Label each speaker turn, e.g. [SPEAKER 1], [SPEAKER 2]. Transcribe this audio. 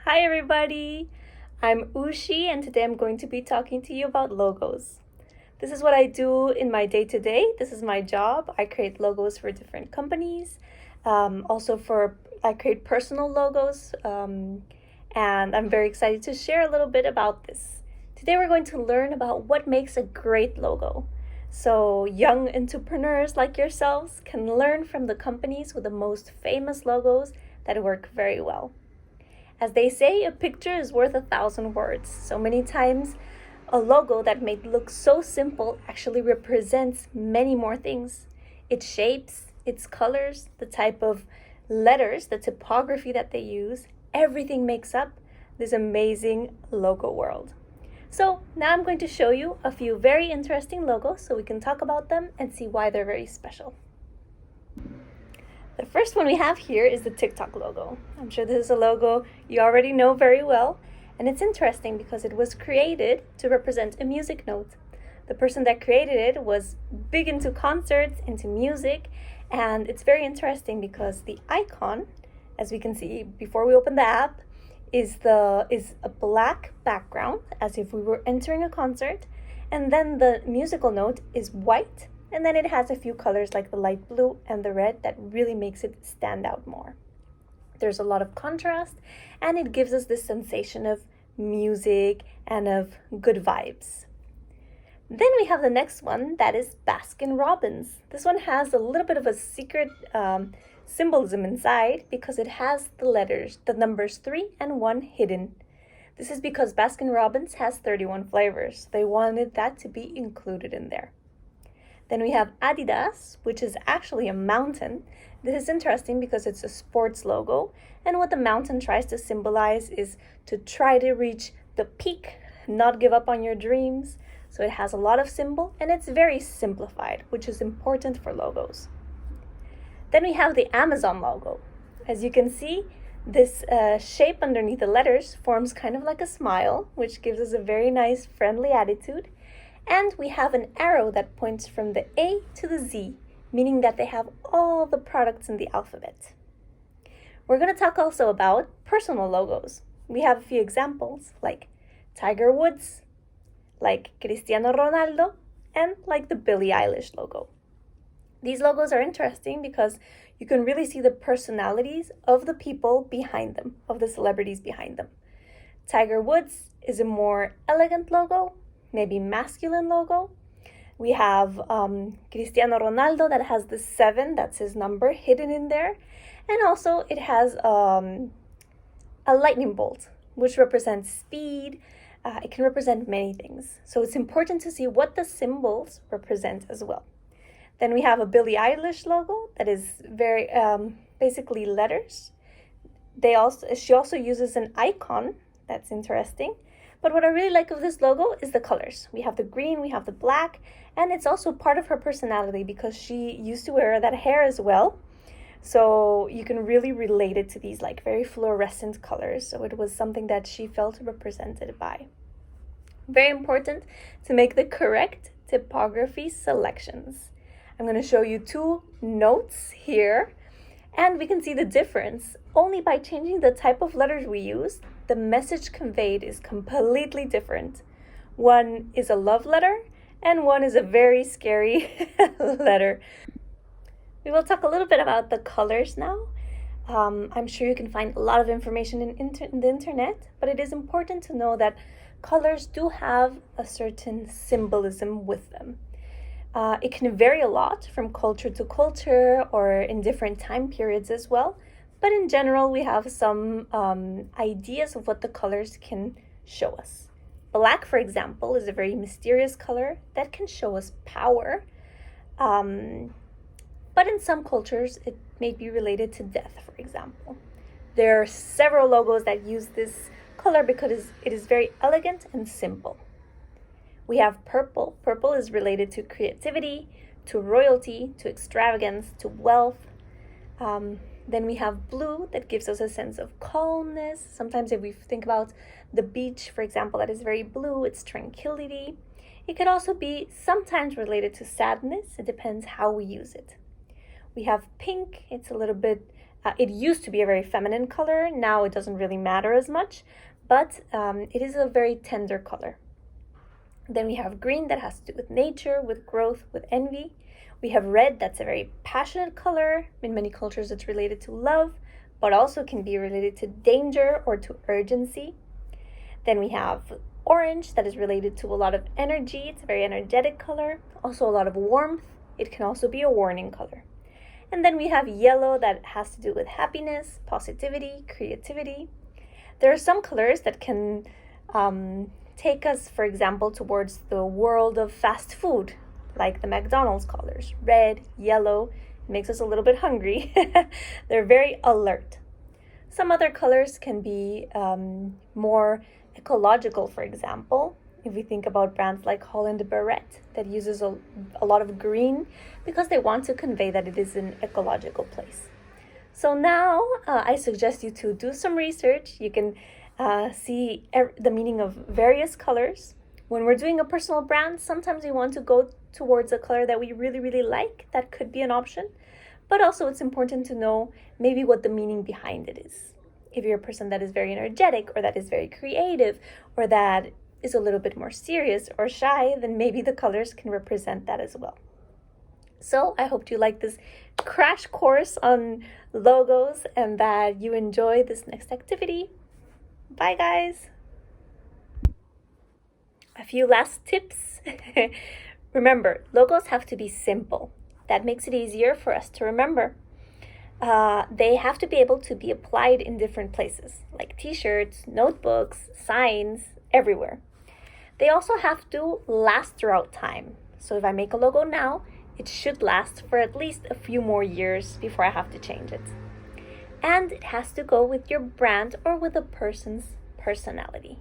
[SPEAKER 1] Hi everybody! I'm Ushi and today I'm going to be talking to you about logos. This is what I do in my day-to-day. This is my job. I create logos for different companies. I create personal logos and I'm very excited to share a little bit about this. Today we're going to learn about what makes a great logo. So young entrepreneurs like yourselves can learn from the companies with the most famous logos that work very well. As they say, a picture is worth 1,000 words. So many times, a logo that may look so simple actually represents many more things. Its shapes, its colors, the type of letters, the typography that they use, everything makes up this amazing logo world. So now I'm going to show you a few very interesting logos so we can talk about them and see why they're very special. The first one we have here is the TikTok logo. I'm sure this is a logo you already know very well, and it's interesting because it was created to represent a music note. The person that created it was big into concerts, into music, and it's very interesting because the icon, as we can see before we open the app, is a black background, as if we were entering a concert, and then the musical note is white. And then it has a few colors like the light blue and the red that really makes it stand out more. There's a lot of contrast and it gives us this sensation of music and of good vibes. Then we have the next one that is Baskin Robbins. This one has a little bit of a secret symbolism inside because it has the numbers 3 and 1 hidden. This is because Baskin Robbins has 31 flavors. They wanted that to be included in there. Then we have Adidas, which is actually a mountain. This is interesting because it's a sports logo. And what the mountain tries to symbolize is to try to reach the peak, not give up on your dreams. So it has a lot of symbol and it's very simplified, which is important for logos. Then we have the Amazon logo. As you can see, this shape underneath the letters forms kind of like a smile, which gives us a very nice, friendly attitude. And we have an arrow that points from the A to the Z, meaning that they have all the products in the alphabet. We're going to talk also about personal logos. We have a few examples like Tiger Woods, like Cristiano Ronaldo, and like the Billie Eilish logo. These logos are interesting because you can really see the personalities of the people behind them, of the celebrities behind them. Tiger Woods is a more elegant logo, maybe masculine logo. We have Cristiano Ronaldo that has the 7, that's his number, hidden in there. And also it has a lightning bolt, which represents speed. It can represent many things. So it's important to see what the symbols represent as well. Then we have a Billie Eilish logo that is very basically letters. She also uses an icon. That's interesting. But what I really like of this logo is the colors. We have the green, we have the black, and it's also part of her personality because she used to wear that hair as well. So you can really relate it to these like very fluorescent colors. So it was something that she felt represented by. Very important to make the correct typography selections. I'm going to show you 2 notes here, and we can see the difference. Only by changing the type of letters we use, the message conveyed is completely different. One is a love letter, and one is a very scary letter. We will talk a little bit about the colors now. I'm sure you can find a lot of information in the internet, but it is important to know that colors do have a certain symbolism with them. It can vary a lot from culture to culture or in different time periods as well. But in general, we have some ideas of what the colors can show us. Black, for example, is a very mysterious color that can show us power. But in some cultures, it may be related to death, for example. There are several logos that use this color because it is very elegant and simple. We have purple. Purple is related to creativity, to royalty, to extravagance, to wealth. Then we have blue that gives us a sense of calmness. Sometimes if we think about the beach, for example, that is very blue, it's tranquility. It could also be sometimes related to sadness. It depends how we use it. We have pink. It's a little bit It used to be a very feminine color. Now it doesn't really matter as much, but it is a very tender color. Then we have green that has to do with nature, with growth, with envy. We have red, that's a very passionate color. In many cultures, it's related to love, but also can be related to danger or to urgency. Then we have orange, that is related to a lot of energy. It's a very energetic color. Also a lot of warmth. It can also be a warning color. And then we have yellow, that has to do with happiness, positivity, creativity. There are some colors that can take us, for example, towards the world of fast food, like the McDonald's colors. Red, yellow, makes us a little bit hungry. They're very alert. Some other colors can be more ecological, for example. If we think about brands like Holland Barrett, that uses a lot of green because they want to convey that it is an ecological place. So now I suggest you to do some research. You can see the meaning of various colors. When we're doing a personal brand, sometimes we want to go towards a color that we really, really like. That could be an option. But also it's important to know maybe what the meaning behind it is. If you're a person that is very energetic or that is very creative or that is a little bit more serious or shy, then maybe the colors can represent that as well. So I hope you like this crash course on logos and that you enjoy this next activity. Bye, guys. A few last tips. Remember, logos have to be simple. That makes it easier for us to remember. They have to be able to be applied in different places, like t-shirts, notebooks, signs, everywhere. They also have to last throughout time. So if I make a logo now, it should last for at least a few more years before I have to change it. And it has to go with your brand or with a person's personality.